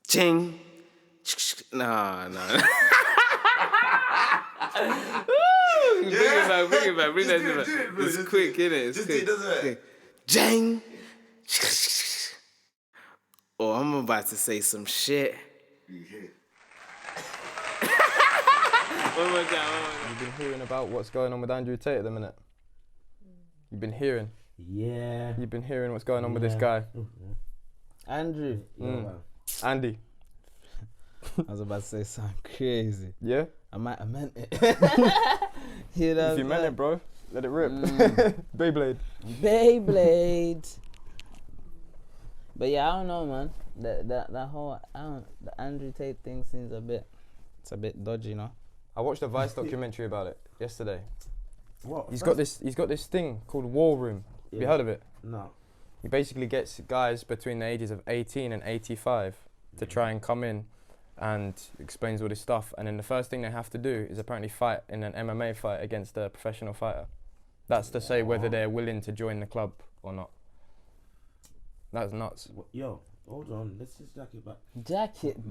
Ching. Nah. Bring it back. Bring that shit back. It's quick, innit? It's quick. Okay. Jang. Oh, I'm about to say some shit. One more time. You've been hearing about what's going on with Andrew Tate at the minute? You've been hearing? Yeah. You've been hearing what's going on with this guy? Andrew. Andy. I was about to say something crazy. Yeah? I meant it. If you meant it, bro, let it rip. Beyblade. But yeah, I don't know, man. That whole the Andrew Tate thing seems a bit dodgy, you know. I watched a Vice documentary about it yesterday. What? He's got this thing called War Room. Have you heard of it? No. He basically gets guys between the ages of 18 and 85 to try and come in and explains all this stuff. And then the first thing they have to do is apparently fight in an MMA fight against a professional fighter. That's to say whether they're willing to join the club or not. That's nuts. Yo, hold on. Let's just jack it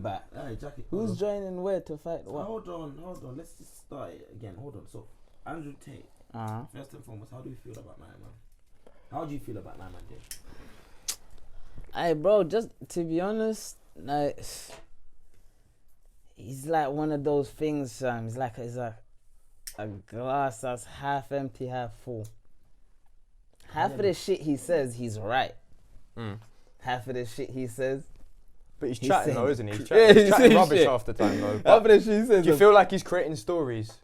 back. Alright, jack it. Who's joining where to fight what? Hold on. Let's just start it again. Hold on. So, Andrew Tate. First and foremost, how do you feel about my man? How do you feel about my man, Jay? Hey, bro, just to be honest, like, he's like one of those things. He's like a glass that's half empty, half full. Half of the shit he says, he's right. Half of the shit he says, but he's chatting though, isn't he? He's he's chatting rubbish shit. half the time though. Half of the shit he says. Do you feel like he's creating stories?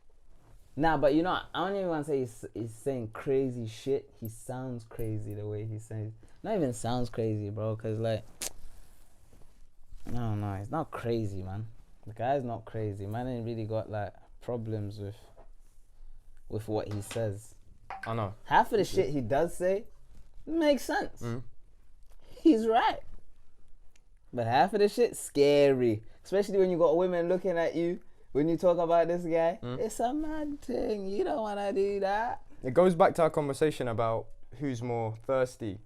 Nah, but you know, I don't even want to say he's saying crazy shit. He sounds crazy the way he says. Not even sounds crazy, bro. Cause like, no, he's not crazy, man. The guy's not crazy. Man ain't really got like problems with what he says. I know. Half of the shit he does say makes sense. He's right. But half of the shit scary, especially when you got women looking at you. When you talk about this guy, it's a mad thing. You don't want to do that. It goes back to our conversation about who's more thirsty.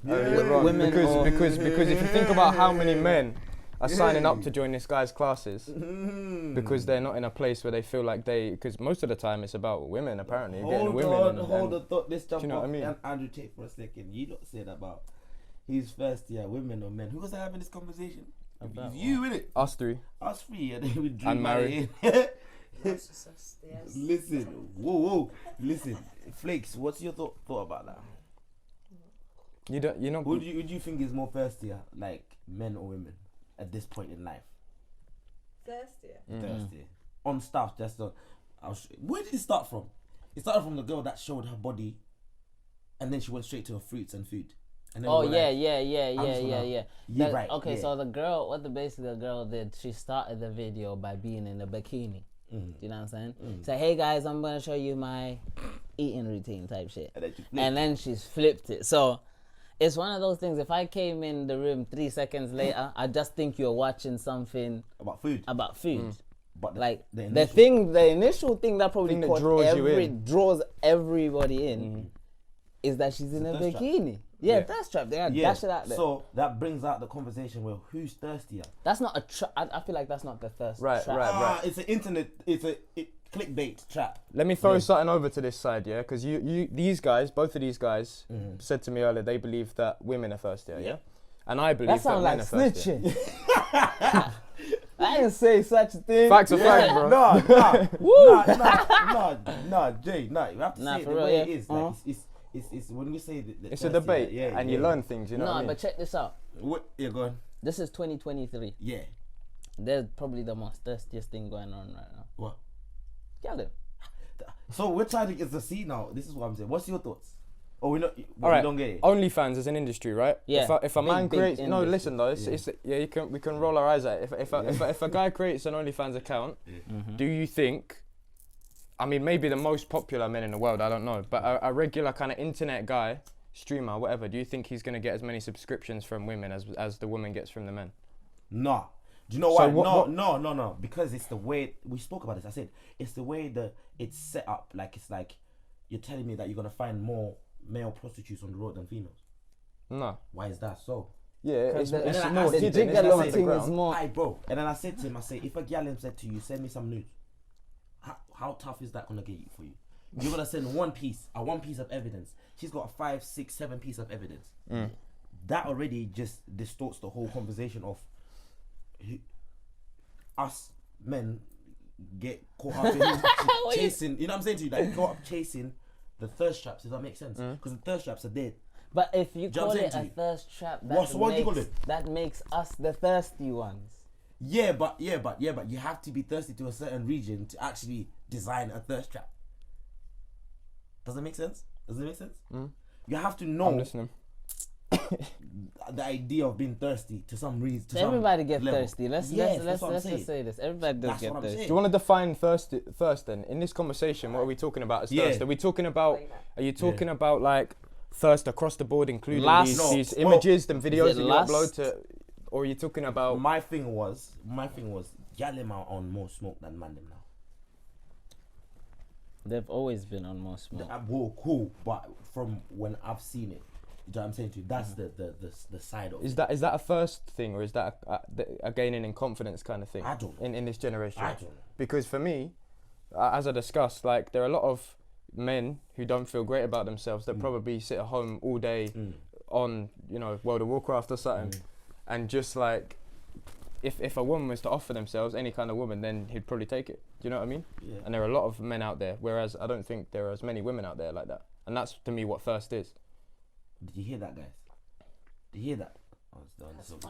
Women because if you think about how many men are signing up to join this guy's classes because they're not in a place where they feel like because most of the time it's about women apparently. Hold on. Let's jump know off what I mean? Andrew Tate for a second. You don't say that about he's thirsty at women or men. Who was having this conversation? About you, innit? Us three. Us three, and then we drew And married. Listen, whoa. Listen, Flakes, what's your thought about that? You know. Who do you think is more thirstier, like men or women, at this point in life? Thirstier. Thirsty. On stuff, just on. Where did it start from? It started from the girl that showed her body, and then she went straight to her fruits and food. And then Oh we were yeah. Yeah, right. Okay, yeah. so the girl, basically the girl did, she started the video by being in a bikini. Do you know what I'm saying? So hey guys, I'm gonna show you my eating routine type shit. And then she's flipped it. So it's one of those things. If I came in the room 3 seconds later, I just think you're watching something about food. But like the initial thing that probably draws everybody in is that she's in a bikini. Yeah, thirst trap. They gotta dash it out there. So that brings out the conversation. Well, who's thirstier? That's not a trap. I feel like that's not the thirst trap. Right. It's an internet. It's a clickbait trap. Let me throw something over to this side, yeah, because these guys, both of these guys, said to me earlier they believe that women are thirstier, yeah, and I believe that men are thirstier. I didn't say such a thing. Facts are facts, bro. Nah, Jay, nah. You have to say it the way it is. Like it's when we say that it's a debate, and you learn things, you know. No, but check this out. What? Yeah, go on. This is 2023. Yeah. There's probably the most thirstiest thing going on right now. What? Get it. So we're trying to get to see now. This is what I'm saying. What's your thoughts? Oh, we don't get it. OnlyFans is an industry, right? Yeah. If a man creates, industry. no, listen though, we can roll our eyes at it. If a guy creates an OnlyFans account, do you think? I mean, maybe the most popular men in the world, I don't know, but a regular kind of internet guy, streamer, whatever, do you think he's gonna get as many subscriptions from women as the woman gets from the men? No. Do you know why? No. Because it's the way we spoke about this. I said it's the way it's set up. Like it's like you're telling me that you're gonna find more male prostitutes on the road than females. No. Why is that so? Yeah, it's And then I more asked him, hidden. and then I gigolo said, thing is more. "Aye, bro." And then I said to him, I say, if a gal said to you, send me some nudes, how tough is that gonna get you for you? You're gonna send one piece of evidence. She's got a 5, 6, 7 piece of evidence. That already just distorts the whole conversation of us men get caught up in chasing. You know what I'm saying to you? Like caught up chasing the thirst traps. Does that make sense? Because the thirst traps are dead. But if you Do you know call what I'm it saying a to thirst trap, What do you call it? that makes us the thirsty ones. Yeah, but you have to be thirsty to a certain region to actually design a thirst trap. Does that make sense? You have to I'm know listening. the idea of being thirsty to some reason. To Everybody some gets level. thirsty. Let's That's what I'm just saying. say this. Everybody does That's get what I'm thirsty. saying. Do you want to define thirst then? In this conversation, what are we talking about as thirst? Are we talking about? Are you talking about like thirst across the board, including Lust. these No, images and videos it that you lust? upload to, or are you talking about? My thing was, y'all them are on more smoke than man them now. They've always been on more smoke. Well, cool, but from when I've seen it, you know what I'm saying to you, that's the side of Is it. that a first thing, or is that a gaining in confidence kind of thing? I don't know. In this generation. I don't know. Because for me, as I discussed, like there are a lot of men who don't feel great about themselves that probably sit at home all day on, you know, World of Warcraft or something, and just like, if a woman was to offer themselves, any kind of woman, then he'd probably take it. Do you know what I mean? Yeah. And there are a lot of men out there, whereas I don't think there are as many women out there like that. And that's to me what thirst is. Did you hear that, guys? Did you hear that?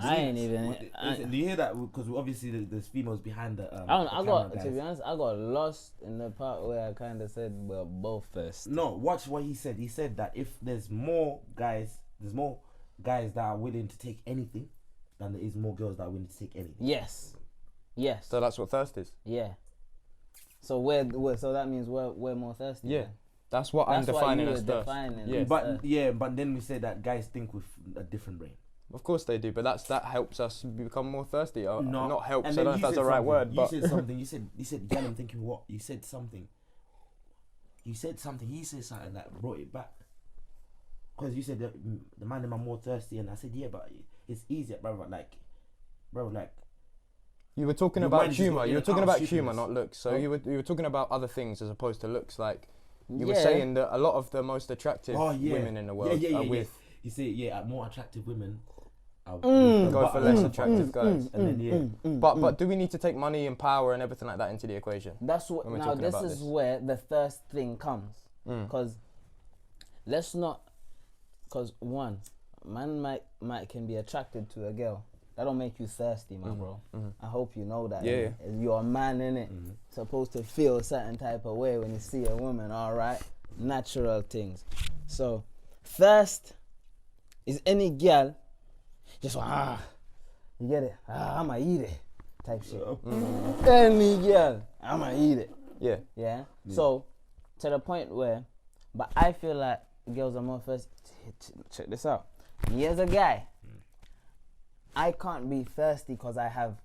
I ain't even. Listen, do you hear that? Because obviously there's females behind the. To be honest, I got lost in the part where I kind of said we're both thirsty. No, watch what he said. He said that if there's more guys that are willing to take anything than there is more girls that are willing to take anything. Yes. So that's what thirst is. Yeah. So so that means we're more thirsty. Yeah. then. That's what I'm That's what defining you as were thirst. defining Yeah. as thirst. But then we say that guys think with a different brain. Of course they do, but that helps us become more thirsty. Not helps. And I then don't know if you that's said the right something. word, You but said something. You said, yeah, I'm thinking what? You said something. He said something that brought it back. Because you said that the man them are more thirsty, and I said, yeah, but it's easier, bro. Like, you were talking Your about mind is humor. not You in were and talking out about of humor, stupidness. not looks. So Huh? you were talking about other things as opposed to looks. Like you were Yeah. saying that a lot of the most attractive women in the world yeah, are yeah. with You say, yeah, more attractive women are go for less attractive guys. and then But do we need to take money and power and everything like that into the equation? That's what. when we're Now talking this about is this? where the thirst thing comes, because let's not, because one man might can be attracted to a girl. That don't make you thirsty, my bro. I hope you know that. Yeah. You're a man, innit? Supposed to feel a certain type of way when you see a woman. All right, natural things. So thirst is any girl just you get it? I'ma eat it type shit. Any girl, I'ma eat it. Yeah. Yeah. So to the point where, but I feel like girls are more thirsty. Check this out. Me as a guy, I can't be thirsty because I have.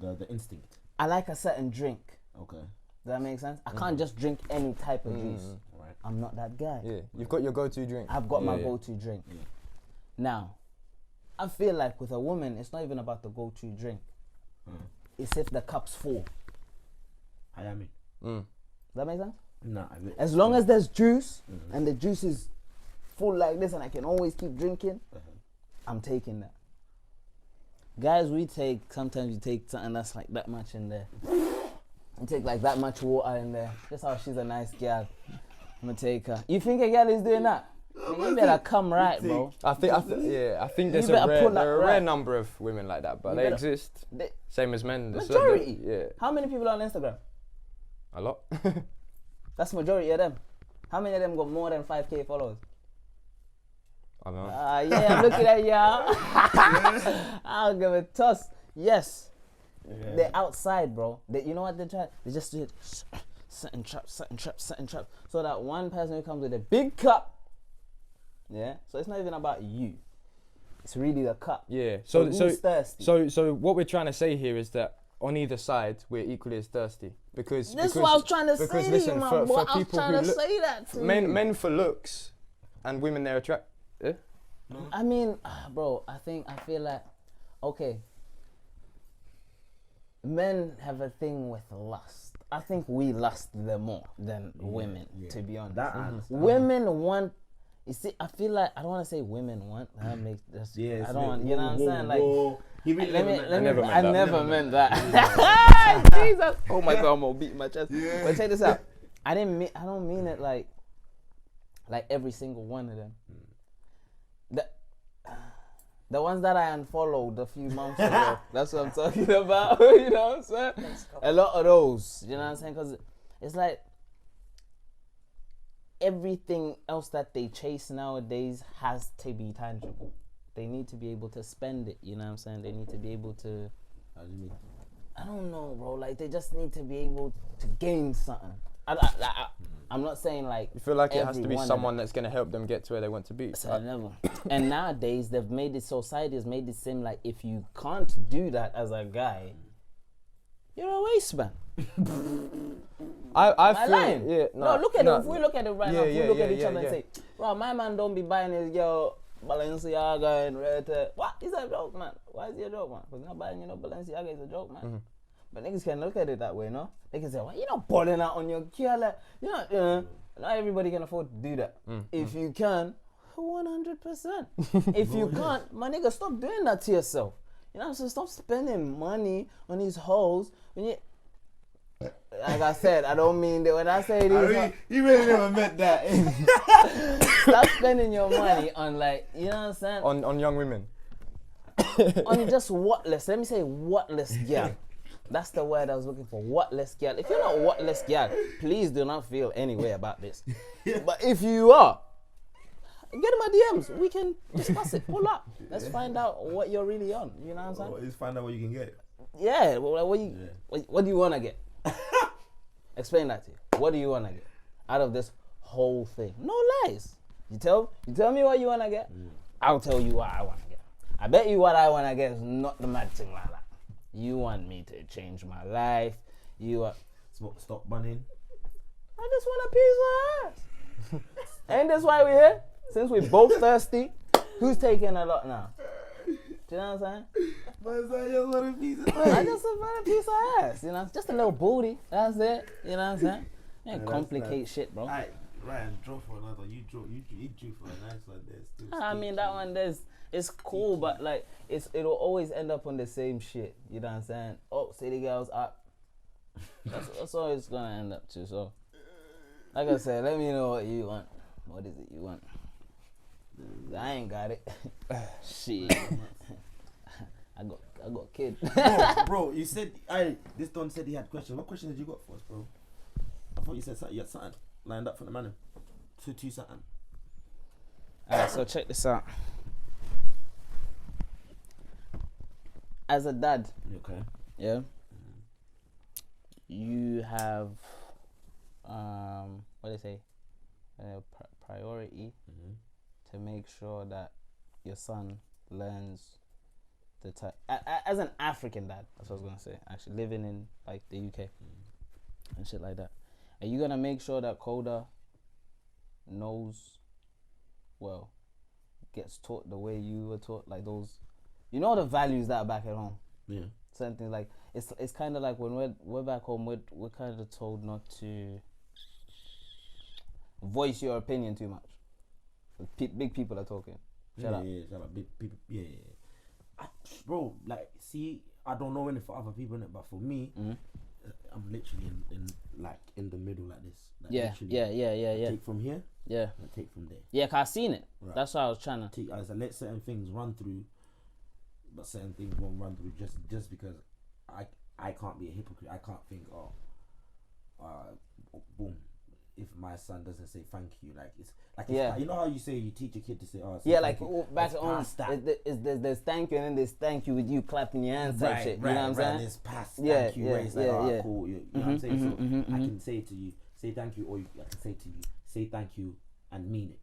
the instinct. I like a certain drink. Okay. Does that make sense? I can't just drink any type of juice. Right. I'm not that guy. Yeah. You've got your go-to drink. I've got my Yeah. go-to drink. Now, I feel like with a woman, it's not even about the go-to drink. It's if the cup's full. I mean. Does that make sense? Nah. As long as there's juice and the juice is full like this and I can always keep drinking, I'm taking that. Guys, sometimes we take something that's like that much in there. We take like that much water in there. Just how she's a nice girl. I'm gonna take her. You think a girl is doing that? You better come right, bro. I think there's You better pull that there are a right. rare number of women like that, but You they better- exist. They- Same as men. Majority. Yeah. How many people are on Instagram? A lot. That's majority of them. How many of them got more than 5K followers? I don't know. Yeah, I'm looking at y'all. I'll give a toss. Yes. They're outside, bro. You know what they try? They just do it. Setting traps. So that one person who comes with a big cup. Yeah. So it's not even about you. It's really the cup. Yeah. So So who's thirsty? so what we're trying to say here is that on either side we're equally as thirsty because This is what I was trying to say because to listen, you, man. for I was people trying who to look, say that to you. men for looks and women they're attract. I mean, bro, I feel like, okay, men have a thing with lust. I think we lust them more than women, to be honest. Women want, you see, I feel like, I don't want to say women want, that makes, I don't want, you know what I'm saying? Like, I never meant that. Jesus. Oh my God, I'm gonna beat my chest. Yeah. But check this out. I don't mean it like every single one of them. The ones that I unfollowed a few months ago, that's what I'm talking about. You know what I'm saying? A lot of those. You know what I'm saying? Because it's like everything else that they chase nowadays has to be tangible. They need to be able to spend it. You know what I'm saying? They need to be able to. How do you mean? I don't know, bro. Like, they just need to be able to gain something. I'm not saying like. You feel like it has to be someone that's gonna help them get to where they want to be. And nowadays they've made it. Society has made it seem like if you can't do that as a guy, you're a waste man. I feel. Yeah. No, look at it. If we look at it right now, if we look at each other and say, "Bro, my man don't be buying his girl Balenciaga and Red." What is a joke, man? Why is it a joke, man? Because not buying Balenciaga is a joke, man. Mm-hmm. But niggas can look at it that way, no? They can say, well, you're not balling out on your girl. Like, not everybody can afford to do that. If you can, 100%. If you can't, my nigga, stop doing that to yourself. You know what I'm saying? Stop spending money on these hoes. When you, like I said, I don't mean that when I say this. You really never meant that. Stop spending your money on, like, you know what I'm saying? On young women. On just whatless. Let me say whatless girl. That's the word I was looking for. Whatless girl. If you're not whatless girl, please do not feel any way about this. But if you are, get in my DMs. We can discuss it. Pull up. Let's find out what you're really on. You know what I'm saying? Let's find out what you can get. Yeah. Well, what do you want to get? Explain that to you. What do you want to get out of this whole thing? No lies. You tell me what you want to get. I'll tell you what I want to get. I bet you what I want to get is not the mad thing like that. You want me to change my life. You want... Stop bunning. I just want a piece of ass. Ain't this why we're here? Since we're both thirsty, who's taking a lot now? Do you know what I'm saying? I just want a piece of ass. I just want a piece of ass. You know, just a little booty. That's it. You know what I'm saying? You ain't complicate shit, bro. Alright, Ryan, draw for another. You drew for a nice one there. I mean, that one there's... It's cool, but like it'll always end up on the same shit. You know what I'm saying? Oh, city girls up. That's all it's gonna end up to. So, like I said, let me know what you want. What is it you want? I ain't got it. Shit. I got kid. Bro, you said this Don said he had questions. What questions did you got for us, bro? I thought you said something. You had something lined up for the man. Two something. Alright, so check this out. As a dad, okay, yeah, you have what do they say, priority to make sure that your son learns the type. As an African dad, that's what I was gonna say. Actually, living in like the UK and shit like that, are you gonna make sure that Koda knows, well, gets taught the way you were taught, like those. You know the values that are back at home. Yeah. Certain things like it's kind of like when we're back home, we're kind of told not to voice your opinion too much. Big people are talking. Shut up. Yeah, shut up. Big people. Yeah. Bro, like, see, I don't know anything for other people in it, but for me, I'm literally in the middle like this. Like Yeah. Take from here. Yeah. And take from there. Yeah, 'cause I seen it. Right. That's why I was trying to. Take, I let certain things run through. But certain things won't run through just because I can't be a hypocrite. I can't think, boom, if my son doesn't say thank you, like it's you know how you say you teach a kid to say like back on there's thank you and then there's thank you with you clapping your hands type shit. You know what I'm saying? There's past thank you where it's like cool. You know what I'm saying? So I can say to you, say thank you, or I can say to you, say thank you and mean it.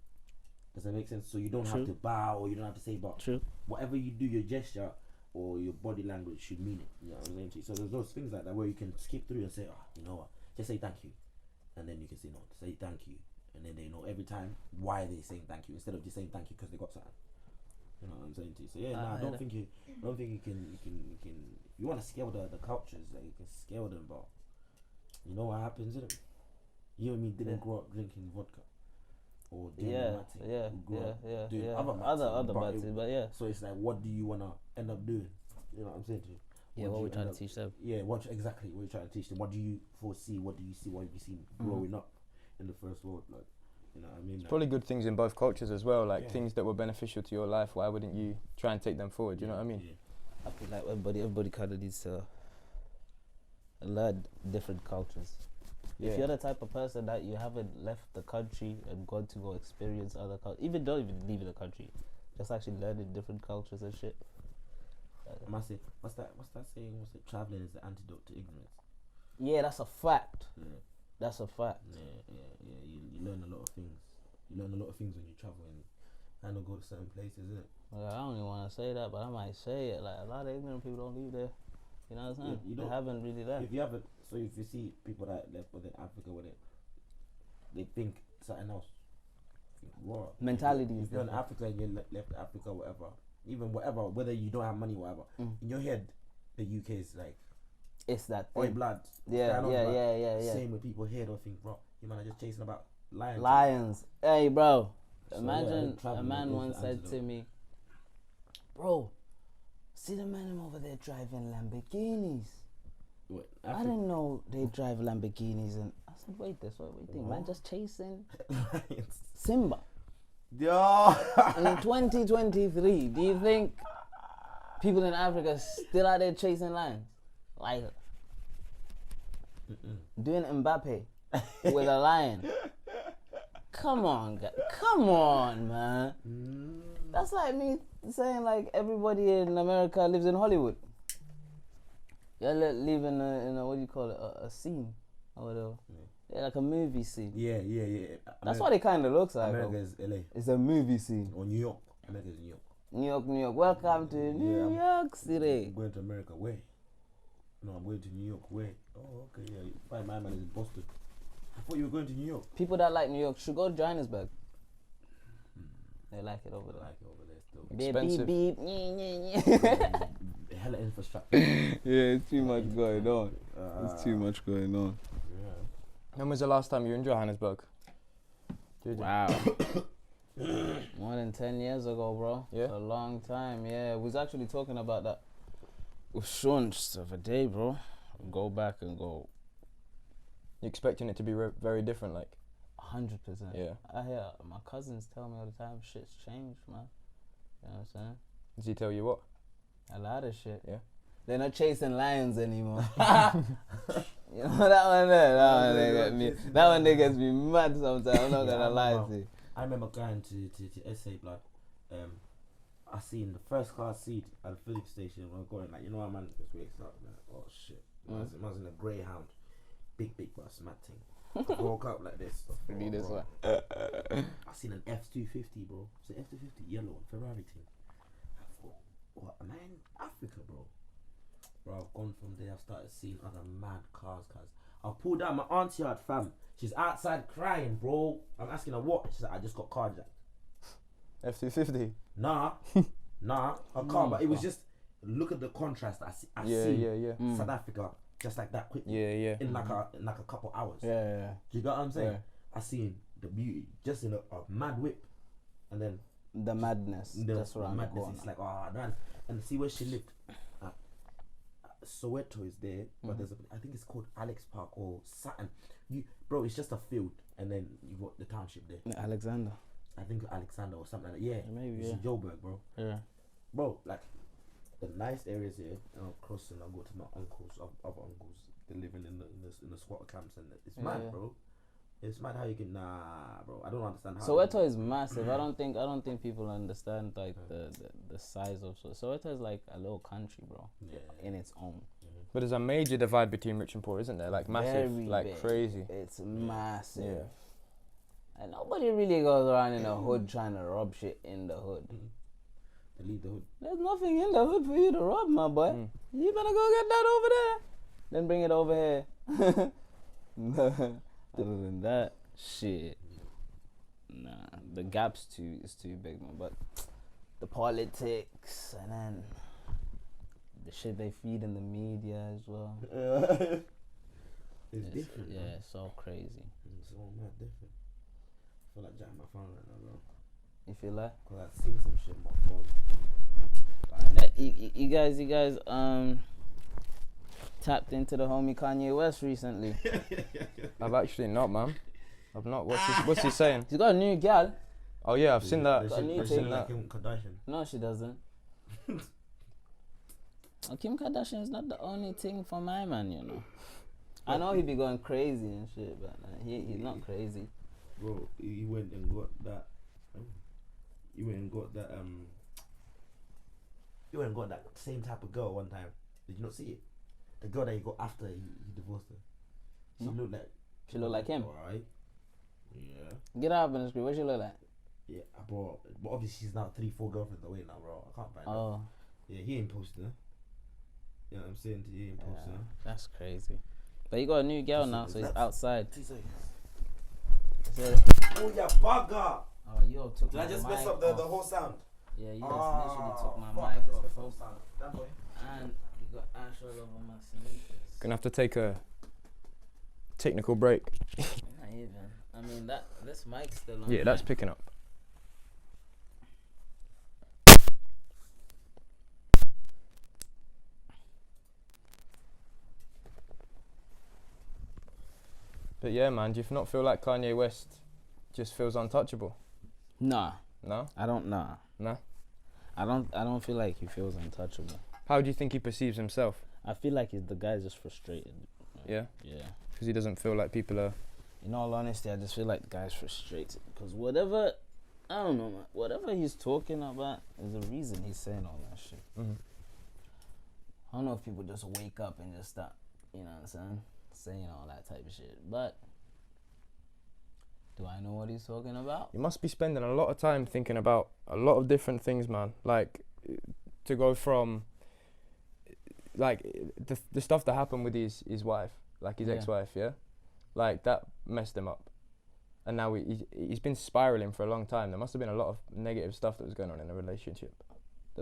Does that make sense? So you don't have to bow or you don't have to say, but whatever you do, your gesture or your body language should mean it. You know what I'm saying? So there's those things like that where you can skip through and say, you know what, just say thank you. And then you can say, no, say thank you. And then they know every time why they're saying thank you instead of just saying thank you because they got something. You know what I'm saying to you. So yeah, I don't think you can. You want to scale the cultures, like you can scale them, but you know what happens, isn't it? You and me didn't grow up drinking vodka or doing other matting, but yeah. So it's like, what do you wanna end up doing? You know what I'm saying to you? Yeah, what we trying to teach them? Yeah, what exactly? What you trying to teach them? What do you foresee? What do you see? What have you seen growing up in the first world? Like, you know what I mean? There's probably good things in both cultures as well, like things that were beneficial to your life. Why wouldn't you try and take them forward? You know what I mean? Yeah. I feel like everybody kind of needs to learn different cultures. Yeah. If you're the type of person that you haven't left the country and gone to go experience other cultures, don't even leave the country, just actually learning different cultures and shit. I must say, what's that saying? What's it? Traveling is the antidote to ignorance. Yeah, that's a fact. Yeah. That's a fact. Yeah. You learn a lot of things. You learn a lot of things when you travel and kind of go to certain places, isn't it? Well, I don't even want to say that, but I might say it. Like, a lot of ignorant people don't leave there. You know what I'm saying? Yeah, they haven't really left. If you see people that left within Africa with it, they think something else. Raw. Mentality. If you're in Africa and you left Africa, whatever, whether you don't have money, whatever, in your head, the UK is like, it's that oil thing. blood. Yeah. Same with people here don't think, bro, you man are just chasing about lions. Lions. Hey, bro. So, Imagine a man once said to me, bro, see the man over there driving Lamborghinis. What, I didn't know they drive Lamborghinis. And I said, wait, that's what we think. Man just chasing Simba. Yeah. In 2023, do you think people in Africa still out there chasing lions? Like doing Mbappe with a lion. Come on, man. That's like me saying like everybody in America lives in Hollywood. You're living in a what do you call it? A scene or whatever. Yeah, like a movie scene. Yeah. That's what it kind of looks like. America is LA. It's a movie scene. Or New York. America is New York. New York. Welcome to New York City. I'm going to America. Where? No, I'm going to New York. Where? Oh, okay. Yeah. Find my man is in Boston. I thought you were going to New York. People that like New York should go to Johannesburg. They like it over there. Expensive. Beep, Hella infrastructure. Yeah, it's too much going on. It's too much going on. Yeah. When was the last time you were in Johannesburg? Wow. More than 10 years ago, bro. Yeah. A long time, yeah. We was actually talking about that with Sean just the other day, bro. Go back and go. You expecting it to be very different, like? 100%. Yeah. I hear my cousins tell me all the time, shit's changed, man. You know what I'm saying? Does he tell you what? A lot of shit. Yeah. They're not chasing lions anymore. You know that one there? That one they gets me mad sometimes. I'm not gonna lie to you. I remember going to SA blood. I seen the first class seat at the filling station when I got in, like, you know what, man, just wakes up, man. Oh shit. I was in a Greyhound. Big bus, mad thing. I woke up like this. Be this one. I seen an F250, bro. It's an F250 yellow one, Ferrari thing. I thought, what, am I in Africa, bro? Bro, I've gone from there. I've started seeing other mad cars. I pulled out my auntie yard, fam. She's outside crying, bro. I'm asking her what? She said, I just got carjacked. F250? Nah, her car, but it was just, look at the contrast. I see South Africa just like that quickly. Yeah. In like a couple hours. Yeah. Do you get what I'm saying? Yeah. I seen the beauty just in a mad whip, and then The madness. That's what I'm madness. going. It's like, oh man, and see where she lived. Soweto is there, but there's I think it's called Alex Park or Saturn. Bro, it's just a field, and then you got the township there. Alexander. I think Alexander or something like that. Yeah, Maybe, it's yeah. in Joburg, bro. Yeah. Bro, like the nice areas here. And I'll cross and I'll go to my uncles, other uncles. They're living in the squatter camps, and it's mad, bro. It's mad how you can bro. I don't understand how. Soweto is massive. I don't think people understand like the size of Soweto is like a little country, bro. Yeah. In its own. But there's a major divide between rich and poor, isn't there? Like massive, Very like big. crazy. It's massive. Yeah. And nobody really goes around in the hood trying to rob shit in the hood. They leave the hood. There's nothing in the hood for you to rob, my boy. You better go get that over there. Then bring it over here. Other than that, shit. Nah, the gap's too big, man. But the politics, and then the shit they feed in the media as well. It's different. Yeah, man. it's so crazy. It's all mad different. I feel like jacking my phone right now, bro. You feel like? Cause I've seen some shit on my phone. You guys tapped into the homie Kanye West recently. I've actually not, man. I've not. What's he saying? He's got a new gal. Oh yeah, I've seen that. Got a new I've thing. seen like Kim Kardashian. No, she doesn't. Kim Kardashian is not the only thing for my man, you know. I know he be going crazy and shit, but he's not crazy. Bro, he went and got that. He went and got that. He went and got that same type of girl one time. Did you not see it? The girl that he got after he divorced her. She looked like. She look like him. Alright. Yeah. Get out on the screen. What she look like? Yeah, bro. But obviously she's now 3-4 girlfriends away now, bro. I can't find her. Oh, Yeah, he ain't posting her. You know what I'm saying? He ain't posting her. that's crazy. But he got a new girl now, so he's outside. 2 seconds. Said, Oh, yeah, bugger! oh, yo, took Did my I just mic mess up off. the whole sound? Yeah, you just literally took my fuck, mic I just off, messed up folks. the sound. That boy. And you got ash all over my sneakers. Gonna have to take a technical break. Not even. I mean, this mic's still on. Yeah, that's picking up. But yeah, man, do you not feel like Kanye West just feels untouchable? Nah, No? I don't. Nah, No? I don't feel like he feels untouchable. How do you think he perceives himself? I feel like the guy's just frustrated. Yeah? Yeah. Because he doesn't feel like people are... In all honesty, I just feel like the guy's frustrated because whatever, I don't know, man. Whatever he's talking about, there's a reason he's saying all that shit. Mm-hmm. I don't know if people just wake up and just start, you know what I'm saying, saying all that type of shit. But do I know what he's talking about? You must be spending a lot of time thinking about a lot of different things, man. Like, to go from... Like, the stuff that happened with his wife, like his ex-wife, yeah? Like, that messed him up. And now he's been spiraling for a long time. There must have been a lot of negative stuff that was going on in the relationship.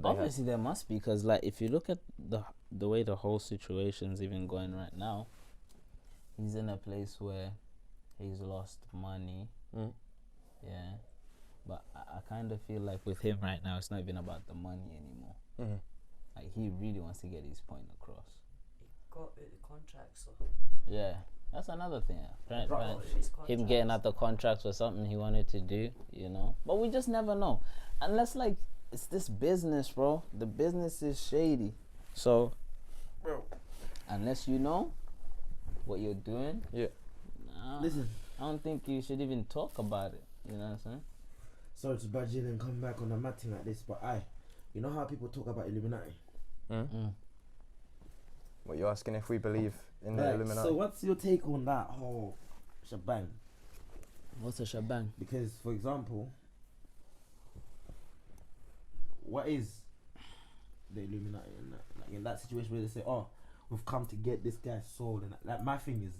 Obviously, there must be, because, like, if you look at the way the whole situation's even going right now, he's in a place where he's lost money. Mm. Yeah. But I kind of feel like with him right now, it's not even about the money anymore. Mm-hmm. Like, he really wants to get his point across. He got out the contract, so Yeah, that's another thing. his Him getting out the contracts was something he wanted to do, you know. But we just never know. Unless, like, it's this business, bro. The business is shady. So, Bro. unless you know what you're doing, Yeah. nah, Listen. I don't think you should even talk about it. You know what I'm saying? Sorry to budge in and come back on a mad thing like this, but you know how people talk about Illuminati? What, you're asking if we believe in the Right, Illuminati? so what's your take on that whole shebang? What's a shebang? Because, for example, what is the Illuminati in that? Like in that situation where they say, "Oh, we've come to get this guy's soul," and like my thing is,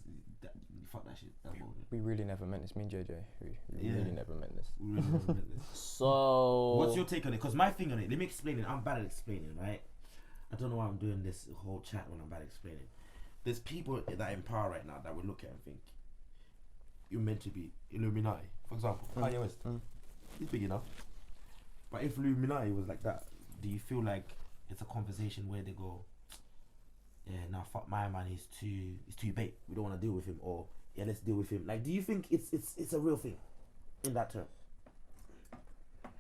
fuck that shit. That bullshit. We really never meant this. Me and JJ, we Yeah. really never meant this. We really never meant this. So, What's your take on it? Because my thing on it, let me explain it. I'm bad at explaining, right? I don't know why I'm doing this whole chat when I'm bad at explaining. There's people that are in power right now that will look at and think you're meant to be Illuminati. For example, Kanye West. He's big enough. But if Illuminati was like that, do you feel like it's a conversation where they go, yeah, now fuck my man, he's too bait. We don't want to deal with him, or yeah, let's deal with him. Like, do you think it's a real thing in that term?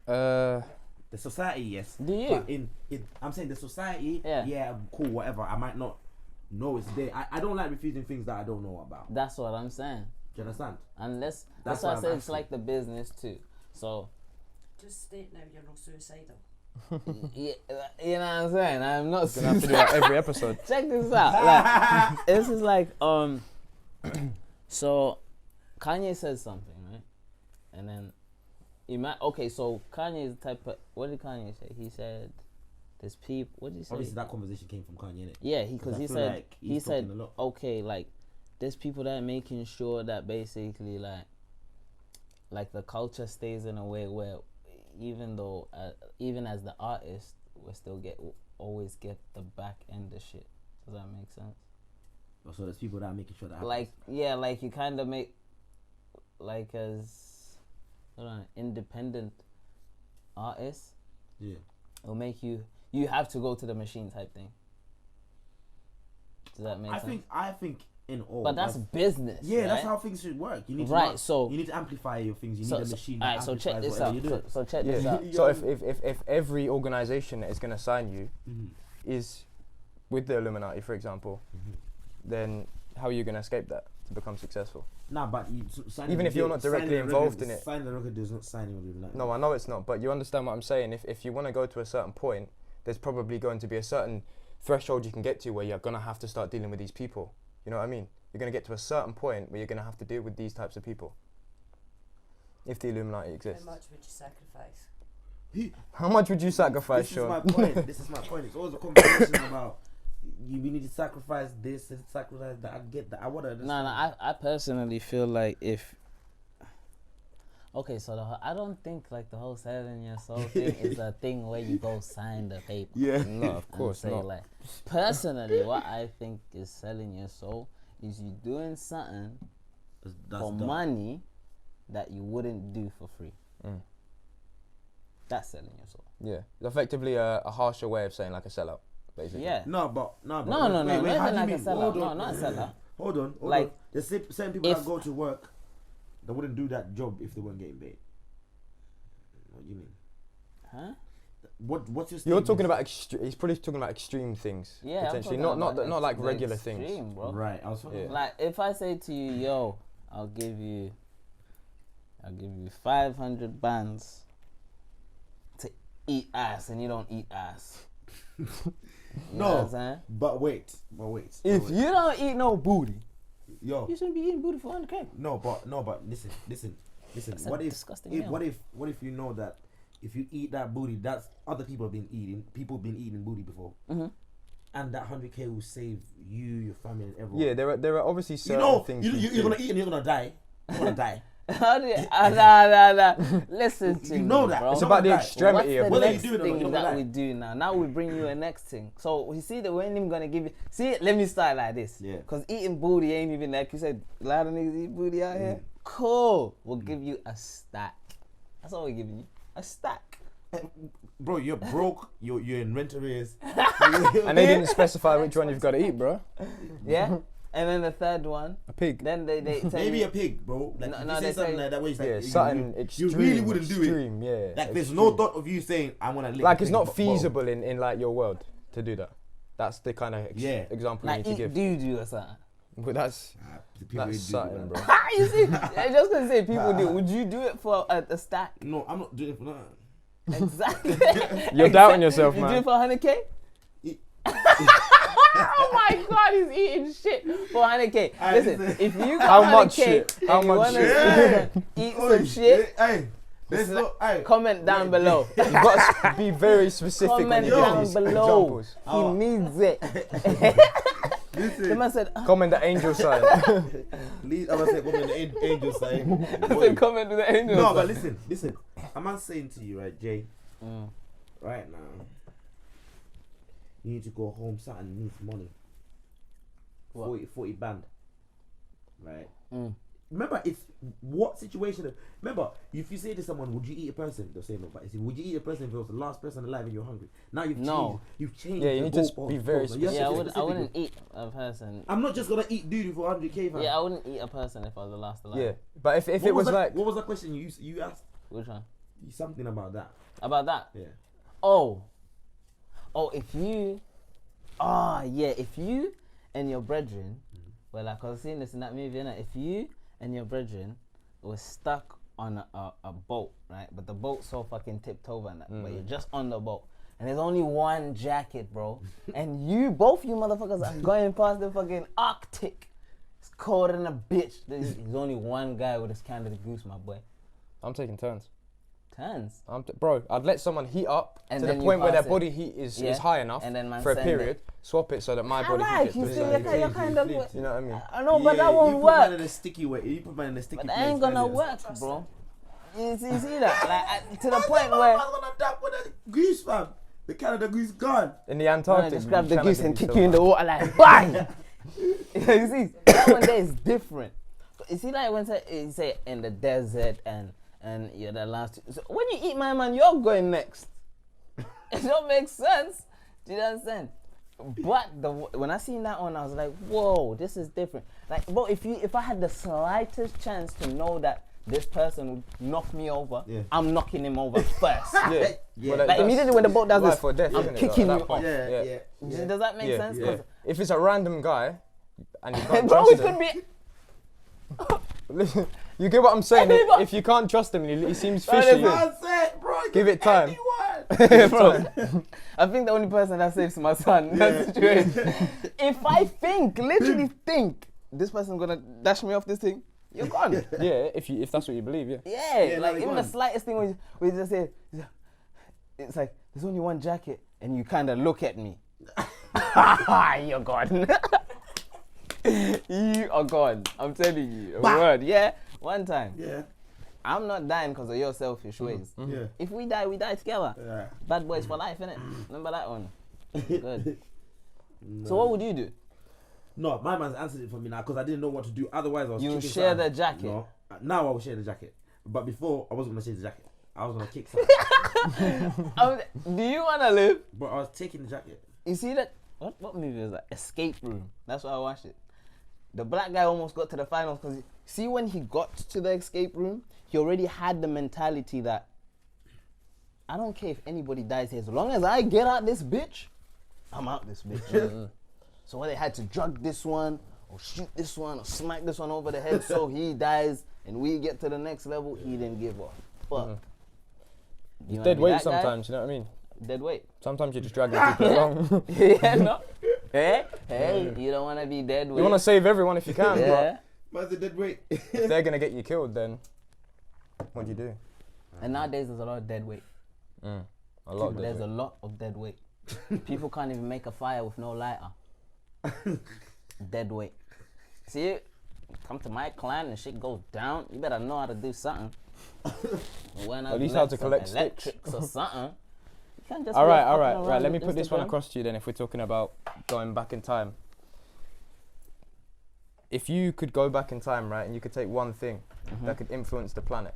The society, yes. Do you? But I'm saying the society, Yeah. cool, whatever. I might not know it's there. I don't like refusing things that I don't know about. That's what I'm saying. Do you understand? Unless That's that's why I what said I'm it's like the business too. So just state now you're not suicidal. yeah, you know what I'm saying? I'm not Gonna have to do that every episode. Check this out. Like, this is like so Kanye says something, right? And then okay, so Kanye is the type of, what did Kanye say? He said there's people, what did he say? Obviously, that conversation came from Kanye, innit? Yeah, because I he feel said like he he's said talking a lot. okay, like there's people that are making sure that basically like the culture stays in a way where even though, even as the artist, we still always get the back end of shit. Does that make sense? So there's people that are making sure that happens. Like, yeah, like you kind of make, like as, independent artists. Yeah. It'll make you have to go to the machine type thing. Does that make sense? I think in all. But that's business. Yeah, right? that's how things should work. You need to you need to amplify your things. You need a machine. Alright, so check this out. So check this out. So if every organization that is going to sign you is with the Illuminati, for example, then how are you going to escape that to become successful? Nah, but even if you're not directly involved in it. Signing the record does not sign with Illuminati. No, I know it's not, but you understand what I'm saying. If you want to go to a certain point, there's probably going to be a certain threshold you can get to where you're going to have to start dealing with these people. You know what I mean? You're going to get to a certain point where you're going to have to deal with these types of people. If the Illuminati exists. How much would you sacrifice? How much would you sacrifice, Sean? This is my point. It's always a conversation about we need to sacrifice this and sacrifice that. I get that. I want to. No, I personally feel like if. Okay, so I don't think like the whole selling your soul thing is a thing where you go sign the paper. Yeah, no, of course not. Like, personally, what I think is selling your soul is you doing something for money that you wouldn't do for free. That's selling your soul. Yeah, it's effectively a harsher way of saying like a sellout, basically. Yeah. No, no, not like a sellout. Hold No, on. not a sellout. Hold on. Like, there's certain people that go to work that wouldn't do that job if they weren't getting paid. What do you mean? Huh? What's your? You're talking about he's probably talking about extreme things. Yeah, potentially, I'm not talking about like the regular extreme, things. bro. Right. I was talking about. Like if I say to you, yo, I'll give you 500 bands to eat ass, and you don't eat ass. You know what I'm saying? But wait. If you don't eat no booty, yo, you shouldn't be eating booty for 100K. No, but listen. That's What a if disgusting if meal. what if you know that if you eat that booty, that's other people have been eating. People have been eating booty before, and that 100K will save you, your family, and everyone. Yeah, there are obviously certain things. You're gonna eat and you're gonna die. You're gonna die. Nah. Listen to me, know that. bro. It's about the extremity of What's it. the next thing that we do now? Now we bring you a next thing. So you see that we ain't even gonna give you. See, let me start like this. Yeah. Cause eating booty ain't even like you said. A lot of niggas eat booty out here. Cool. We'll give you a stack. That's all we're giving you. A stack. Bro, you're broke. You're in rent arrears. And they didn't specify which one you've got to eat, bro. Yeah. And then the third one, A pig. then they tell Maybe you, a pig, bro. Like No, if no, you they say something say- like that, where it's Yeah, like something extreme. you really wouldn't do it. Extreme, yeah. Like there's no thought of you saying I want to lick. Like a it's pig, not but, feasible in like your world to do that. That's the kind of example like you need to eat give. doo-doo or something. But that's people that's do something, that. bro. You see, I just gonna say people do. Would you do it for a stack? No, I'm not doing it for that. Exactly. You're doubting yourself, You do man. it for 100K? Eat. Oh my God, he's eating shit for 100K. Listen, if you got How 100K much shit? and How you much wanna shit? eat some shit, Hey, there's no. Hey, comment down below. You've got to be very specific when Comment you give down these below. examples. He needs it. The listen. man said, Comment the angel sign. I'm gonna say comment the angel sign. comment to the angel. No, but listen. I'm not saying to you, right, Jay. Right now, you need to go home. Something needs money. What? 40 band. Right. Remember, it's what situation. Remember, if you say to someone, "Would you eat a person?" They'll say no. But it's, would you eat a person if it was the last person alive and you're hungry? Now you've changed. You've changed. Yeah, you the need to goalpost. be very You have to Yeah, be I specific. wouldn't eat a person. I'm not just gonna eat dude for 100K. Fam. Yeah, I wouldn't eat a person if I was the last alive. Yeah, but if it was like what was that question you asked? Which one? Something about that. About that? Yeah. Oh, if you and your brethren were like, I was seeing this in that movie, innit? If you and your brethren were stuck on a boat, right? But the boat's so fucking tipped over and that, but you're just on the boat. And there's only one jacket, bro. And both you motherfuckers are going past the fucking Arctic. It's colder than a bitch. There's only one guy with his Canada Goose, my boy. I'm taking turns. Turns. Bro, I'd let someone heat up And to the then you point where their pass it. body heat is high enough And then man for a send period. Swap it so that my body heat gets you to a still certain you're degree. kind of. You know what I mean? I know, but that you won't put man work. in a sticky way. You put man in a sticky But place. that ain't gonna earlier. work, bro. You see that? Like to the point where I'm gonna adapt with a goose, fam. The Canada goose gone. In the I Antarctic. just grab the Canada goose and goose kick you in the water like bang. You see, that one there is different. You see, like when you say in the desert and you're the last. So when you eat my man, you're going next. It don't make sense. Do you understand? But when I seen that one, I was like, whoa, this is different. Like, bro, if I had the slightest chance to know that this person would knock me over, I'm knocking him over first. Yeah. Well, Like immediately when the boat does life this, or death, I'm isn't it, kicking at you that point? off. Yeah. Does that make sense? Yeah. If it's a random guy and you can't Bro, trust it could him, be. listen, you get what I'm saying? If you can't trust him and he seems fishy, give it time. Bro, I think the only person that saves my son in that situation. If I literally think, this person's gonna dash me off this thing, you're gone. Yeah, if that's what you believe, yeah. Yeah, like even the slightest thing when you just say, it's like, there's only one jacket, and you kind of look at me. You're gone. You are gone. I'm telling you. A word. Yeah, one time. Yeah. I'm not dying because of your selfish ways. Yeah. If we die together. Yeah. Bad boys for life, innit? Remember that one? Good. So what would you do? No, my man's answered it for me now because I didn't know what to do. Otherwise, I was You kicking share something. the jacket? No. Now I will share the jacket. But before, I wasn't going to share the jacket. I was going to kick something. Do you want to live? But I was taking the jacket. You see that? What movie was that? Escape Room. That's why I watched it. The black guy almost got to the finals because see when he got to the escape room, he already had the mentality that I don't care if anybody dies here. As long as I get out this bitch, I'm out this bitch. So when they had to drug this one or shoot this one or smack this one over the head so he dies and we get to the next level, he didn't give a fuck. You wanna Dead be weight that guy? sometimes, you know what I mean? Dead weight. Sometimes you're just dragging people along. Yeah, no. Hey, you don't want to be dead weight. You want to save everyone if you can, Yeah. What's the dead weight? but if they're going to get you killed, then what do you do? And nowadays there's a lot of dead weight. A lot of There's dead a lot of dead weight. People can't even make a fire with no lighter. Dead weight. See, come to my clan and shit goes down. You better know how to do something. When At least how to collect sticks. electrics or something. You can't just All be right. fucking around Let me with put this one Instagram. across to you then. If we're talking about going back in time, if you could go back in time, right, and you could take one thing that could influence the planet,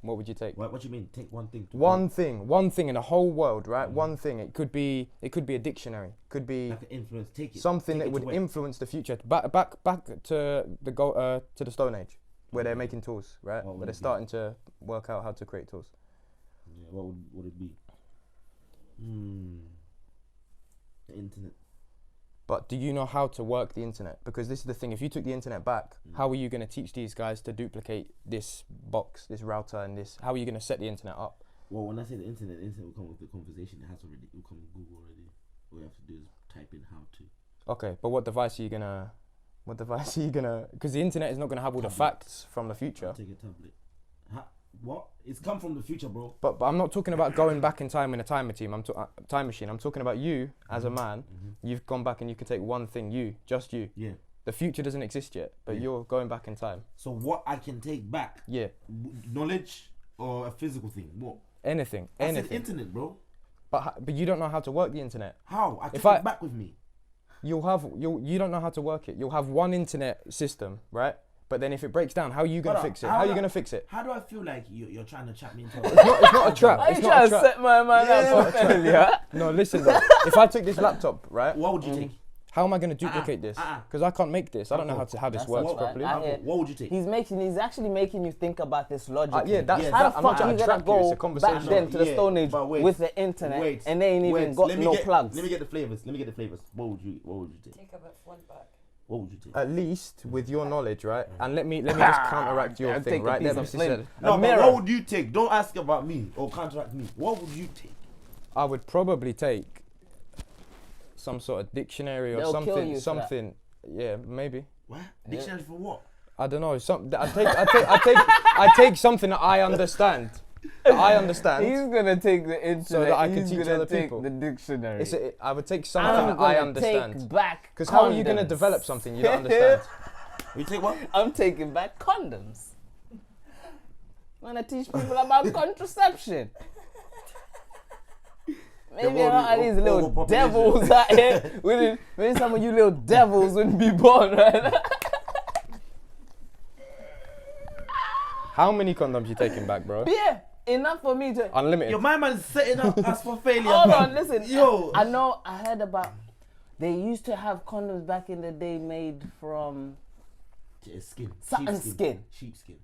what would you take? What do you mean? Take one thing. One thing in the whole world, right? One thing. It could be a dictionary. Could be Like an influence. Take it. something Take that it would to where? influence the future. Back to the Stone Age, where they're making tools, right? What would Where they're it be? starting to work out how to create tools. Yeah, what would it be? The internet. But do you know how to work the internet? Because this is the thing. If you took the internet back, how are you going to teach these guys to duplicate this box, this router, and this? How are you going to set the internet up? Well, when I say the internet will come with the conversation. It will come with Google already. All you have to do is type in how to. Okay, but what device are you gonna? Because the internet is not gonna have all the facts from the future. I'll take a tablet. What? It's come from the future, bro. But I'm not talking about going back in time in a time machine. Time machine. I'm talking about you as a man. You've gone back and you can take one thing. Just you. Yeah. The future doesn't exist yet, but you're going back in time. So what I can take back? Yeah. Knowledge or a physical thing? What? Anything. I said Anything. internet, bro. But you don't know how to work the internet. How? I took If I- it back with me. You don't know how to work it. You'll have one internet system, right? But then if it breaks down, how are you gonna fix it? How are you gonna fix it? How do I feel like you're trying to trap me into? It's not a trap. Are It's you not trying a to trap. set my man up for failure? No, listen though. If I took this laptop, right? What would you take? How am I going to duplicate this? Because I can't make this. I don't know how this That's works all right. properly. I hear- What would you take? He's actually making you think about this logically. Yeah, that's Yes. How that, the I'm not fuck trying you to gonna trap you. It's go a conversation. back then to the Yeah, Stone Age but wait, with the internet Wait, and they ain't even got no plugs? Let me get the flavors. What would you take? Take a bit front back. What would you take? At least with your knowledge, right? And let me just counteract your I'll thing, take a right? piece Let me of just flame. say, No, but mirror. what would you take? Don't ask about me or counteract me. What would you take? I would probably take some sort of dictionary or They'll kill something. you for Something. Yeah, maybe. What? Dictionary for what? I don't know. I take something that I understand. He's gonna take the internet. So that I can he's teach gonna other take people. the dictionary. I would take something I'm that I gonna understand. take back Because how are you going to condoms. develop something you don't understand? You take what? I'm taking back condoms. wanna teach people about contraception. Maybe a lot of these little devils out here. Maybe some of you little devils wouldn't be born, right? How many condoms you taking back, bro? Yeah, enough for me to. Unlimited. Yo, my man's setting up us for failure. Hold bro. on, listen. Yo. I know. I heard about. They used to have condoms back in the day made from Skin. something skin. Sheepskin.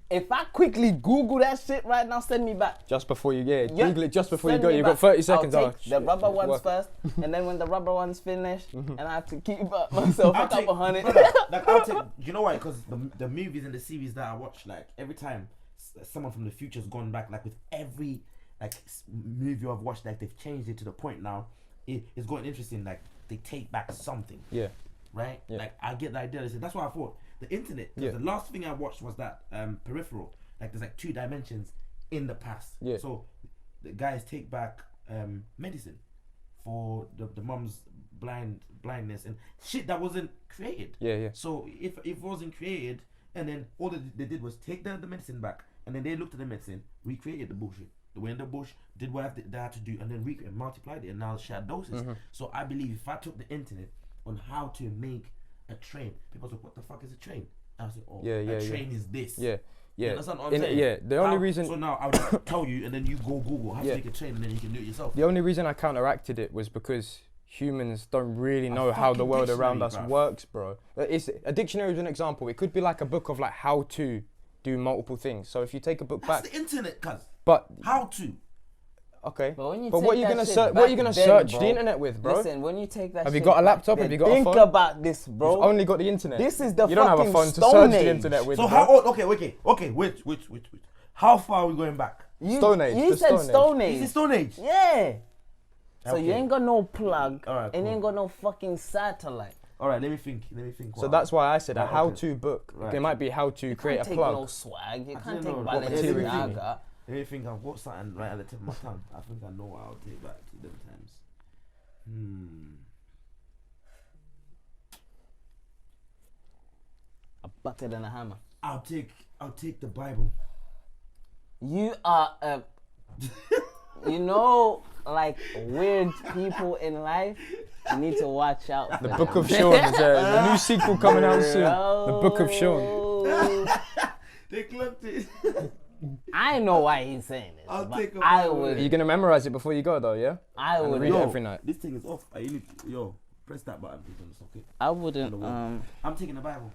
If I quickly Google that shit right now, send me back. Just before you get it. Yeah, Google it just before you send go. me You've back. got 30 seconds. I'll take the rubber ones work. first, and then when the rubber ones finish, and I have to keep up myself a couple hundred. Like I'll take. You know why? Because the movies and the series that I watch, like every time someone from the future's gone back, like with every movie I've watched, like they've changed it to the point now. It's gotten interesting. Like they take back something. Yeah. Right. Yeah. Like I get the idea. Listen, that's why I thought the internet. Yeah. The last thing I watched was that Peripheral. Like there's like 2 dimensions in the past. Yeah. So the guys take back medicine for the mum's blindness and shit that wasn't created. Yeah, yeah. So if it wasn't created, and then all they did was take the medicine back, and then they looked at the medicine, recreated the bullshit. They went in the bush, did what they had to do, and then multiplied it, and now shared doses. So I believe if I took the internet on how to make a train, people say, "What the fuck is a train?" I was like, "Oh, a train is this." Yeah. Yeah, You understand what I'm saying? yeah. The only reason. So now I'll just tell you, and then you go Google how to Yeah. make a train, and then you can do it yourself. The only reason I counteracted it was because humans don't really know how the fucking world around us dictionary, bruv. works, bro. It's a dictionary is an example. It could be like a book of like how to do multiple things. So if you take a book That's back, the internet, cuz. but How to? okay. But when you But take what are you that gonna shit search? What are you back gonna then, search bro, the internet with, bro? Listen, when you take that Have you shit got a back laptop? then, Have you got a think phone? about this, bro. You've only got the internet. This is the You don't have a fucking phone to Stone search the Age. internet with. So bro. how old? Okay. Which? How far are we going back? Stone Age, You the said Stone Age. Stone Is it Age. Stone Age? Yeah. So you Okay. ain't got no plug, Alright, and you cool. ain't got no fucking satellite. All right, let me think. So that's why I said a Right, okay. how-to book. Right. It might be how to You create can't a take plug. no swag. You I can't don't take know, what material. Balenciaga. Let me think. I've got something right at the tip of my tongue. I think I know what I'll take back to them times. A bucket and a hammer. I'll take the Bible. You are a, you know, like weird people in life. You need to watch out. For The Book of Sean is a new sequel coming out soon. The Book of Sean. Sean. They clipped it. I know why he's saying this. I'll but take a I Bible. would. Are you gonna memorize it before you go though? Yeah. I And would. read it every night. This thing is off. Press that button, please, on the socket. I wouldn't. I'm taking the Bible.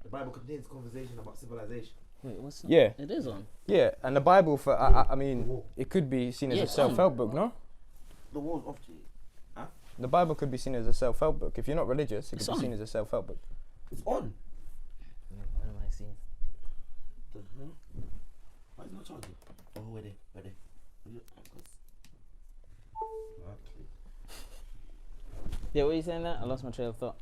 The Bible contains conversation about civilization. Wait, what's that? Yeah. It is on. Yeah, and the Bible for I mean, it could be seen as Yeah, a it's on. self-help book, no? The wall's off to you. The Bible could be seen as a self-help book. If you're not religious, it It's could be on. seen as a self-help book. It's on. What am I seeing? Why is it not charging? Oh, ready. Yeah, what are you saying there? I lost my trail of thought.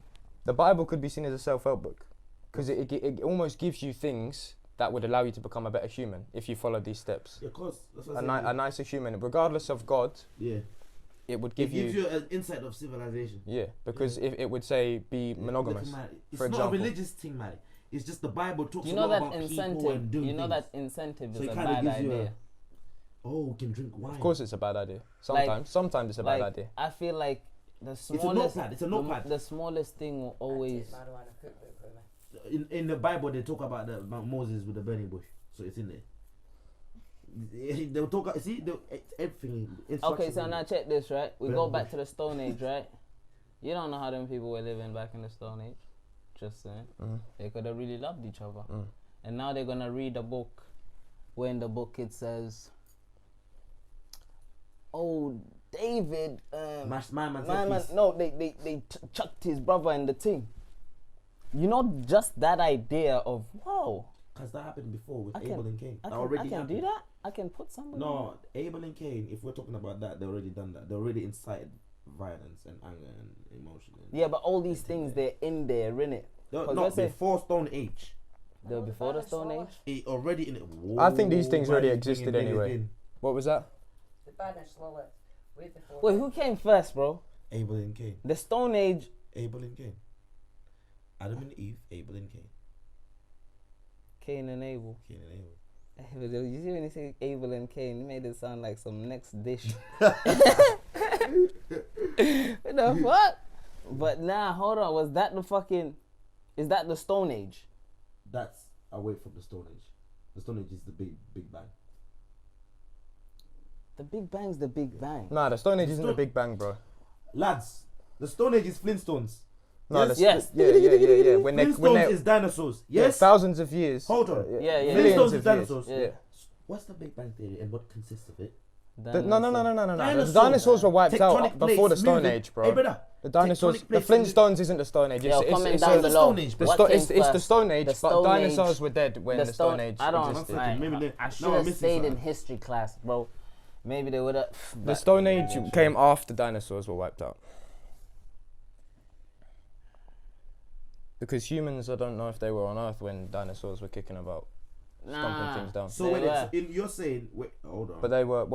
The Bible could be seen as a self-help book because it almost gives you things that would allow you to become a better human if you follow these steps. Yeah, of course. That's what A nicer human, regardless of God. Yeah. It would It give gives you. you an insight of civilization. Yeah, because if it would say be monogamous. It's for not example. a religious thing, man. It's just the Bible talks You a know lot that about people incentive. and doing You know things. that incentive So is it a kinda bad gives you idea. Oh, can drink wine. Of course, it's a bad idea. Like- Sometimes it's a bad Like, idea. I feel like the a smallest. notepad, it's a notepad. The smallest thing will always. Marijuana cookbook with me. In the Bible, they talk about about Moses with the burning bush, so it's in there. They'll talk. See, everything. Okay, so instructions. now check this, right? We Burn go the back bush. to the Stone Age, right? You don't know how them people were living back in the Stone Age. Just saying. They could have really loved each other. And now they're gonna read a book where in the book it says, oh, David, My man, no, they chucked his brother in the thing. You know, just that idea of, wow, Because that happened before with I can- Abel and Cain. I That can, already I can happened. do that? I can put somebody. No, Abel and Cain, if we're talking about that, they already done that. They already incited violence and anger and emotion. And Yeah, but all these things, they're in there, innit? No, 'Cause not let's say- before Stone Age. They were before the Stone Age. It already in it. I think these things Whoa, already why are you existed bringing anyway. David in? What was that? The banished Lilith. Way before. Wait, that. who came first, bro? Abel and Cain. The Stone Age. Abel and Cain. Adam and Eve, Abel and Cain. Cain and Abel. Cain and Abel. You see when you say Abel and Cain, you made it sound like some next dish. What the fuck? But nah, hold on. Was that the fucking? Is that the Stone Age? That's away from the Stone Age. The Stone Age is the Big Bang. The Big Bang's the Big Bang. Nah, the Stone Age isn't the Big Bang, bro. Lads, the Stone Age is Flintstones. No, Yes. Yeah. When Flintstones is dinosaurs. Yes. thousands of years. Hold on. Yeah. Millions Flintstones of is dinosaurs. Yeah. What's the Big Bang Theory and what consists of it? No. The Dinosaurs. dinosaurs were wiped out Tectonic before the plates Stone moving. Age, bro. Hey, brother. The dinosaurs, Tectonic the plates Flintstones isn't the Stone Age. Yo, comment down the below. Stone Age, bro. What came It's the first? Stone Age, The but Stone dinosaurs Age- were dead when the Stone Age I don't. existed. I should have stayed in history class, bro. Maybe they would have. The Stone Age came after dinosaurs were wiped out. Because humans, I don't know if they were on Earth when dinosaurs were kicking about, stomping things down. So They wait, were. you're saying, wait, hold on. But they weren't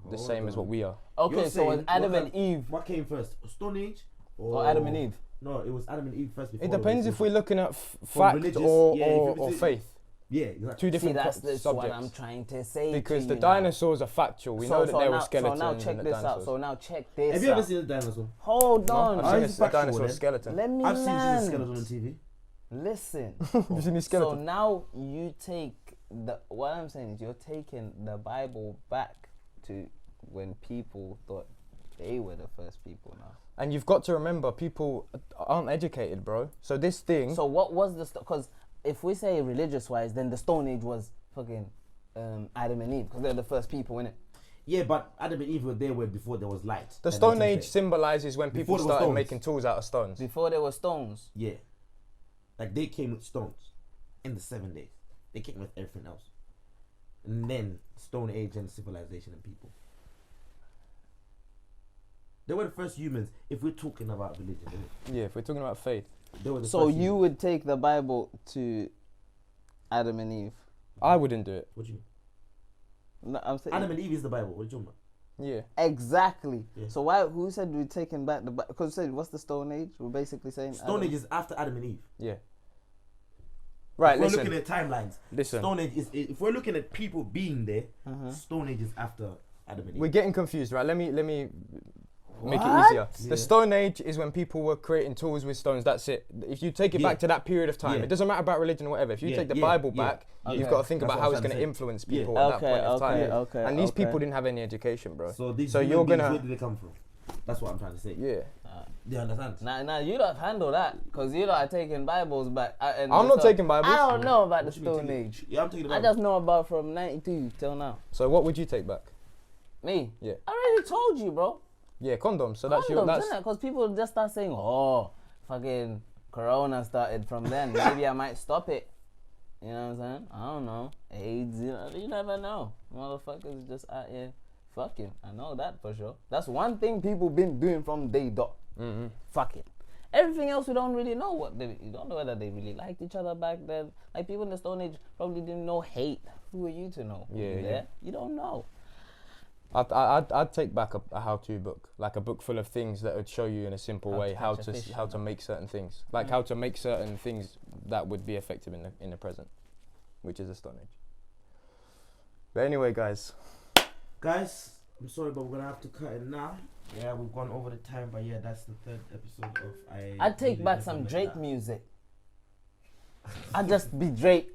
the Hold same as on. what we are. Okay, You're so was saying Adam what and Eve What came first, Stone Age or Adam and Eve? No, it was Adam and Eve first. Before It depends if we're looking at fact religious- or, yeah, if or, it was or it- faith. Yeah, exactly. Two See, different that's what subjects. I'm trying to say. Because to the you now. dinosaurs are factual. We know that there were skeletons So now check in the this dinosaurs. out. So now check this Have you ever out. seen a dinosaur? Hold on. I've How seen is it a factual dinosaur then? skeleton. Let me I've seen land. a skeleton on TV. Listen. You've seen his So skeleton? now you take what I'm saying is you're taking the Bible back to when people thought they were the first people now. And you've got to remember, people aren't educated, bro. So this thing... So what was the because if we say religious wise, then the Stone Age was fucking Adam and Eve because they're the first people in it. Yeah, but Adam and Eve were there before there was light. The And Stone that's Age it. symbolizes when Before people there was started stones. making tools out of stones. Before there were stones. Yeah. Like they came with stones in the 7 days. They came with everything else. And then Stone Age and civilization and people. They were the first humans if we're talking about religion. Innit? Yeah, if we're talking about faith. They were the So first you humans. would take the Bible to Adam and Eve. I wouldn't do it. What do you mean? No, I'm saying Adam and Eve is the Bible. What are you talking about? Yeah. exactly. Yeah. So who said we're taking back the Bible? Because said what's the Stone Age? We're basically saying Stone Adam- Age is after Adam and Eve. Yeah. Right, If we're listen. looking at timelines. Listen. Stone Age is if we're looking at people being there. Uh-huh. Stone Age is after Adam and Eve. We're getting confused, right? Let me make it What? easier. Yeah. The Stone Age is when people were creating tools with stones. That's it. If you take it Yeah. back to that period of time, Yeah. it doesn't matter about religion or whatever. If you Yeah, take the yeah, Bible yeah. back, Okay. you've got to think That's about what how I'm it's going trying to to say. influence Yeah. people at that Okay, point of time. okay, And these okay. people didn't have any education, bro. So these So human you're beings, gonna- where did they come from? That's what I'm trying to say. Yeah. Do you understand? Nah, you don't handle that because you lot are taking Bibles back. And I'm not so- taking Bibles. I don't know about the What you mean Stone taking- Age. Yeah, I'm taking the I Bible. just know about from 92 till now. So what would you take back? Me? Yeah. I already told you, bro. Yeah, condoms. So that's your... That's, Because people just start saying, oh, fucking Corona started from then. Maybe I might stop it. You know what I'm saying? I don't know. AIDS, you never know. Motherfuckers just out here fucking. I know that for sure. That's one thing people been doing from day dot. mm-hmm. Fucking. Everything else we don't really know you don't know whether they really liked each other back then. Like people in the Stone Age probably didn't know hate. Who are you to know? Yeah, You yeah. there? You don't know. I'd take back a how-to book, like a book full of things that would show you in a simple How way to how catch a to fish. how to make certain things, like how to make certain things that would be effective in the present, which is the Stone Age. But anyway, guys, Guys, I'm sorry, but we're gonna have to cut it now. Yeah, we've gone over the time, but yeah, that's the third episode of I'd take Really back Never some Met Drake That. music. I'd just be Drake.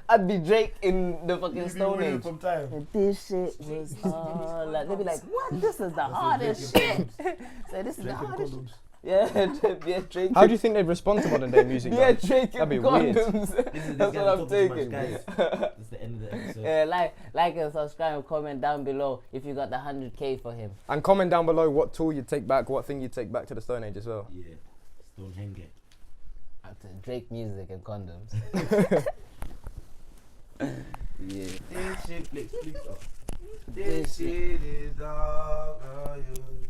I'd be Drake in the fucking Stone Age. From time. And this shit was all like, they'd be like, what? This is the hardest shit. So this is the hardest shit. Yeah, yeah, Drake. how do you think they'd respond to modern day music? Yeah, though? Drake That'd be and weird. condoms. That's what I'm taking. Guys, that's the end of the episode. Yeah, like and subscribe, comment down below if you got the 100K for him. And comment down below what tool you'd take back, what thing you'd take back to the Stone Age as well. Yeah, Stonehenge. After Drake music and condoms. Yeah. This shit flicks off. This shit is all you.